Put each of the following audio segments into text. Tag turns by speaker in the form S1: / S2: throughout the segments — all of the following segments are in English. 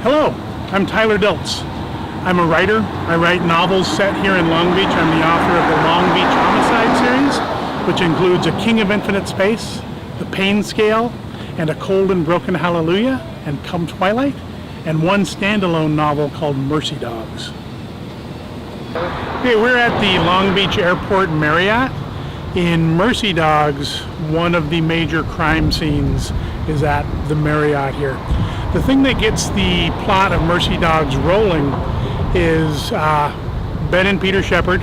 S1: Hello, I'm Tyler Dilts. I'm a writer. I write novels set here in Long Beach. I'm the author of the Long Beach Homicide series, which includes A King of Infinite Space, The Pain Scale, and A Cold and Broken Hallelujah, and Come Twilight, and one standalone novel called Mercy Dogs. Okay, we're at the Long Beach Airport Marriott. In Mercy Dogs, one of the major crime scenes is at the Marriott here. The thing that gets the plot of Mercy Dogs rolling is Ben and Peter Shepard.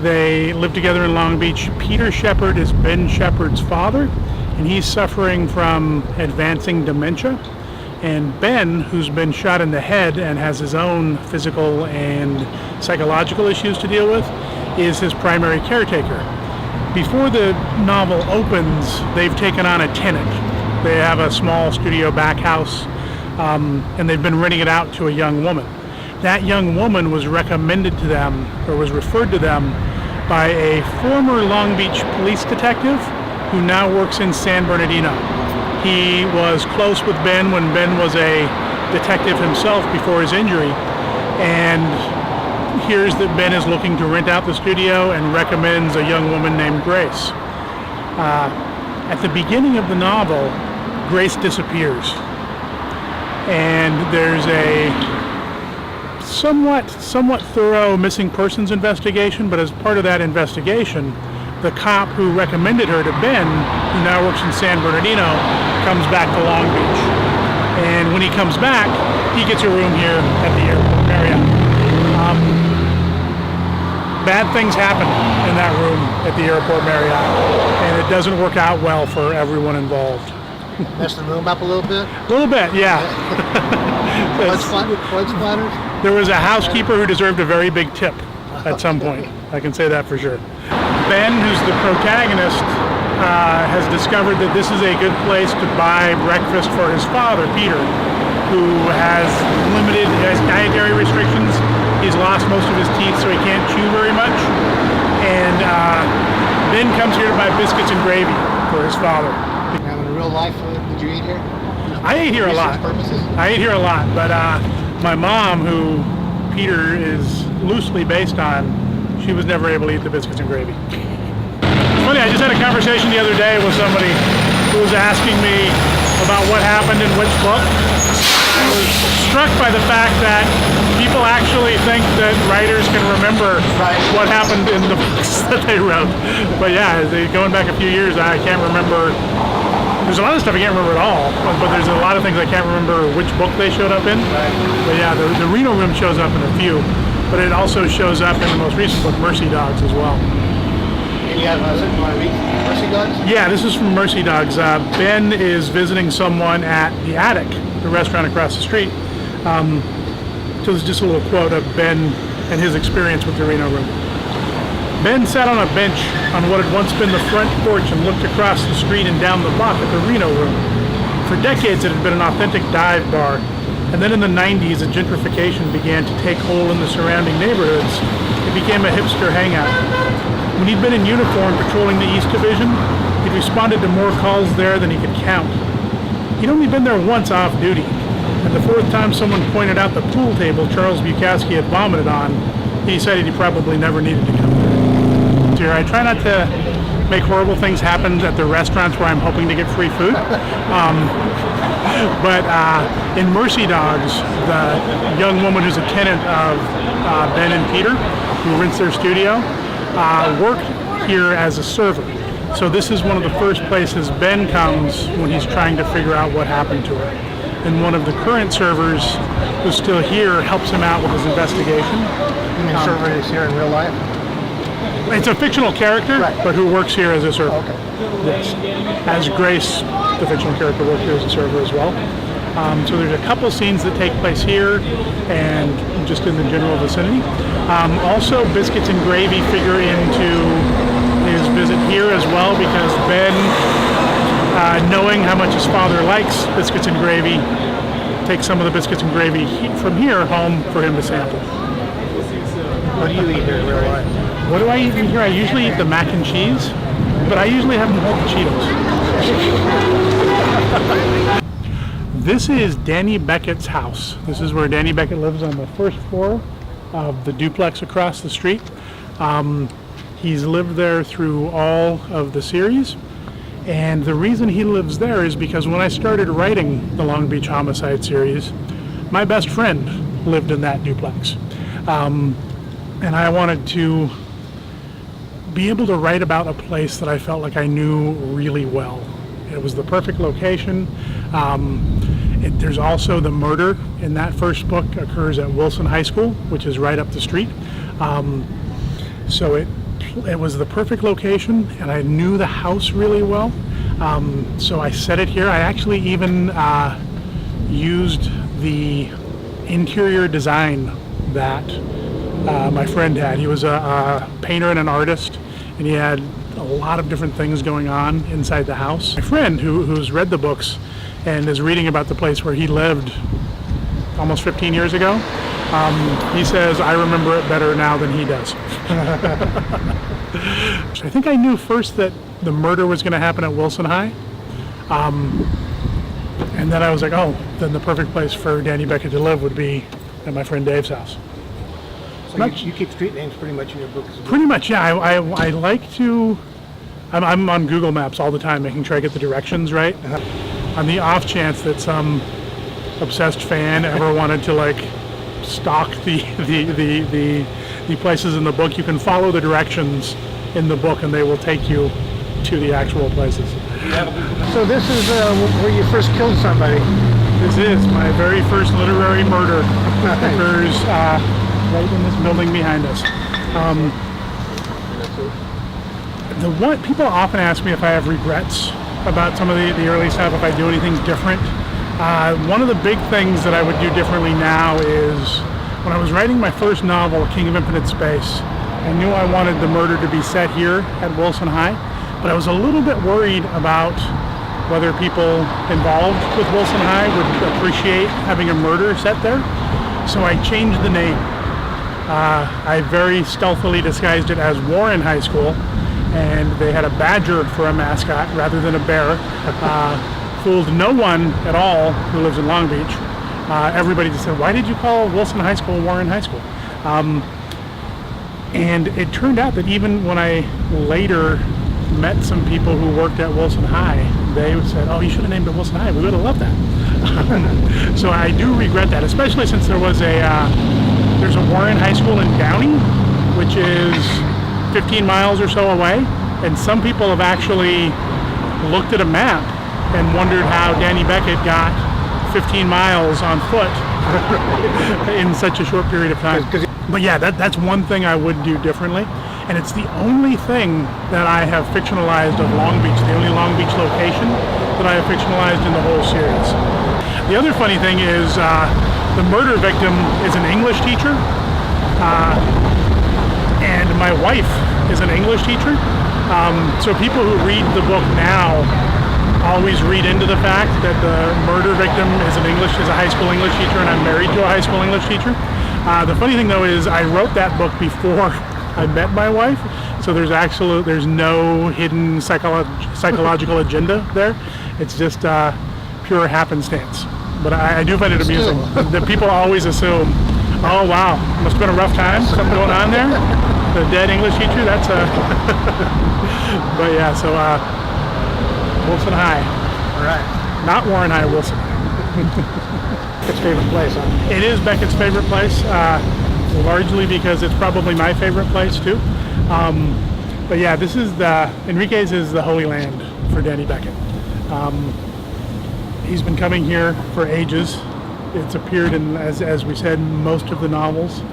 S1: They live together in Long Beach. Peter Shepard is Ben Shepard's father, and he's suffering from advancing dementia. And Ben, who's been shot in the head and has his own physical and psychological issues to deal with, is his primary caretaker. Before the novel opens, they've taken on a tenant. They have a small studio back house, and they've been renting it out to a young woman. That young woman was recommended to them, or was referred to them, by a former Long Beach police detective who now works in San Bernardino. He was close with Ben when Ben was a detective himself before his injury, and hears that Ben is looking to rent out the studio and recommends a young woman named Grace. At the beginning of the novel, Grace disappears, and there's a somewhat thorough missing persons investigation, but as part of that investigation, the cop who recommended her to Ben, who now works in San Bernardino, comes back to Long Beach. And when he comes back, he gets a room here at the airport Marriott. Bad things happen in that room at the airport Marriott, and it doesn't work out well for everyone involved.
S2: Mess the room up a little bit?
S1: A little bit, yeah.
S2: Blood splatters?
S1: There was a housekeeper who deserved a very big tip at some point. I can say that for sure. Ben, who's the protagonist, has discovered that this is a good place to buy breakfast for his father, Peter, who has dietary restrictions. He's lost most of his teeth, so he can't chew very much. And Ben comes here to buy biscuits and gravy for his father.
S2: Now, in real life, did you eat here?
S1: I ate here a lot. I ate here a lot, but my mom, who Peter is loosely based on, she was never able to eat the biscuits and gravy. It's funny, I just had a conversation the other day with somebody who was asking me about what happened in which book. I was struck by the fact that people actually think that writers can remember what happened in the books that they wrote. But yeah, going back a few years, I can't remember. There's a lot of stuff I can't remember at all, but there's a lot of things I can't remember which book they showed up in. But yeah, the Reno room shows up in a few, but it also shows up in the most recent book, Mercy Dogs, as well.
S2: And you have Mercy Dogs?
S1: Yeah, this is from Mercy Dogs. Ben is visiting someone at the Attic, the restaurant across the street. So there's just a little quote of Ben and his experience with the Reno room. Ben sat on a bench on what had once been the front porch and looked across the street and down the block at the Reno room. For decades it had been an authentic dive bar, and then in the 90s as gentrification began to take hold in the surrounding neighborhoods, it became a hipster hangout. When he'd been in uniform patrolling the East Division, he'd responded to more calls there than he could count. He'd only been there once off duty, and the fourth time someone pointed out the pool table Charles Bukowski had vomited on, he decided he probably never needed to come there. I try not to make horrible things happen at the restaurants where I'm hoping to get free food. But in Mercy Dogs, the young woman who's a tenant of Ben and Peter, who rents their studio, worked here as a server. So this is one of the first places Ben comes when he's trying to figure out what happened to her. And one of the current servers who's still here helps him out with his investigation.
S2: You mean server is here in real life?
S1: It's a fictional character, but who works here as a server.
S2: Okay.
S1: Yes. As Grace, the fictional character, works here as a server as well. So there's a couple scenes that take place here and just in the general vicinity. Also, biscuits and gravy figure into his visit here as well, because Ben, knowing how much his father likes biscuits and gravy, takes some of the biscuits and gravy from here home for him to sample.
S2: What do you eat here in real life?
S1: What do I eat in here? I usually eat the mac and cheese, but I usually have them hold the Cheetos. This is Danny Becketts' house. This is where Danny Beckett lives on the first floor of the duplex across the street. He's lived there through all of the series. And the reason he lives there is because when I started writing the Long Beach Homicide series, my best friend lived in that duplex. And I wanted to be able to write about a place that I felt like I knew really well. It was the perfect location. There's also the murder in that first book occurs at Wilson High School, which is right up the street. So it was the perfect location, and I knew the house really well. So I set it here. I actually even used the interior design that my friend had. He was a painter and an artist, and he had a lot of different things going on inside the house. My friend, who's read the books and is reading about the place where he lived almost 15 years ago, he says, I remember it better now than he does. I think I knew first that the murder was going to happen at Wilson High. And then I was like, oh, then the perfect place for Danny Beckett to live would be at my friend Dave's house.
S2: So you keep street names pretty much in your books?
S1: Pretty much, yeah. I like to... I'm on Google Maps all the time, making sure I get the directions right. On the off chance that some obsessed fan ever wanted to like stalk the places in the book, you can follow the directions in the book and they will take you to the actual places.
S2: So this is where you first killed somebody?
S1: This is my very first literary murder. Occurs right in this building behind us. People often ask me if I have regrets about some of the early stuff, if I do anything different. One of the big things that I would do differently now is when I was writing my first novel, King of Infinite Space, I knew I wanted the murder to be set here at Wilson High, but I was a little bit worried about whether people involved with Wilson High would appreciate having a murder set there. So I changed the name. I very stealthily disguised it as Warren High School, and they had a badger for a mascot rather than a bear. Fooled no one at all who lives in Long Beach. Everybody just said, why did you call Wilson High School Warren High School? And it turned out that even when I later met some people who worked at Wilson High, they said, oh, you should have named it Wilson High. We would have loved that. So I do regret that, especially since there's a Warren High School in Downey, which is 15 miles or so away. And some people have actually looked at a map and wondered how Danny Beckett got 15 miles on foot in such a short period of time. But yeah, that's one thing I would do differently. And it's the only thing that I have fictionalized of Long Beach, the only Long Beach location that I have fictionalized in the whole series. The other funny thing is the murder victim is an English teacher, and my wife is an English teacher. So people who read the book now always read into the fact that the murder victim is a high school English teacher, and I'm married to a high school English teacher. The funny thing though is I wrote that book before I met my wife, so there's no hidden psychological agenda there. It's just pure happenstance. But I do find it amusing that people always assume, oh wow, must have been a rough time, something going on there. The dead English teacher, that's a... But yeah, so Wilson High.
S2: All right.
S1: Not Warren High, Wilson.
S2: Beckett's favorite place, huh?
S1: It is Beckett's favorite place, largely because it's probably my favorite place too. But yeah, Enriquez is the holy land for Danny Beckett. He's been coming here for ages. It's appeared in, as we said, most of the novels.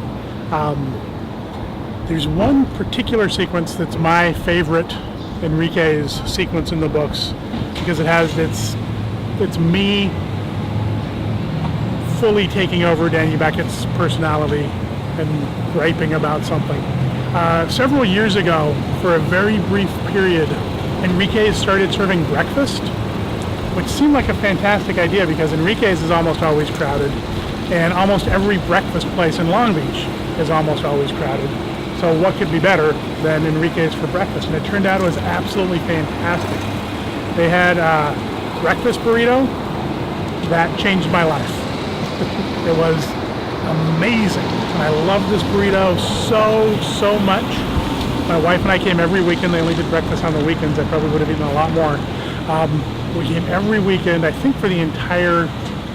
S1: There's one particular sequence that's my favorite Enriquez sequence in the books because it's me fully taking over Danny Beckett's personality and griping about something. Several years ago, for a very brief period, Enriquez started serving breakfast, which seemed like a fantastic idea because Enriquez is almost always crowded, and almost every breakfast place in Long Beach is almost always crowded. So what could be better than Enriquez for breakfast? And it turned out it was absolutely fantastic. They had breakfast burrito, that changed my life. It was amazing. And I love this burrito so much. My wife and I came every weekend. They only did breakfast on the weekends. I probably would have eaten a lot more. We came every weekend, I think for the entire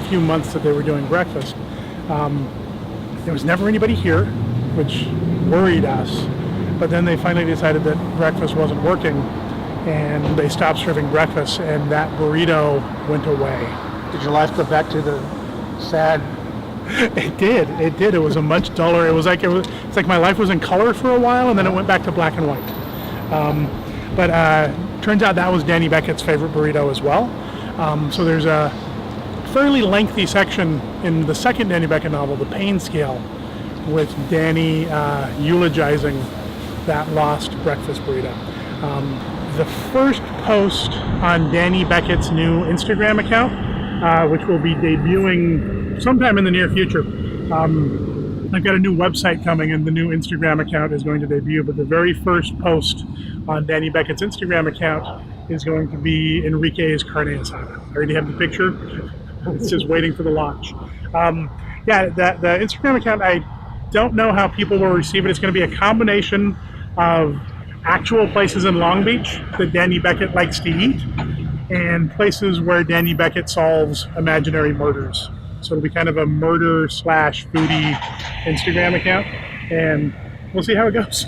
S1: few months that they were doing breakfast. There was never anybody here, which worried us. But then they finally decided that breakfast wasn't working, and they stopped serving breakfast, and that burrito went away.
S2: Did your life go back to the sad?
S1: It did. It was a much duller. It's like my life was in color for a while, and then it went back to black and white. But turns out that was Danny Beckett's favorite burrito as well. So there's a fairly lengthy section in the second Danny Beckett novel, The Pain Scale, with Danny eulogizing that lost breakfast burrito. The first post on Danny Beckett's new Instagram account, which will be debuting sometime in the near future. I've got a new website coming, and the new Instagram account is going to debut, but the very first post on Danny Beckett's Instagram account is going to be Enriquez carne asada. I already have the picture. It's just waiting for the launch. The Instagram account, I don't know how people will receive it. It's going to be a combination of actual places in Long Beach that Danny Beckett likes to eat and places where Danny Beckett solves imaginary murders. So it'll be kind of a murder/foodie Instagram account, and we'll see how it goes.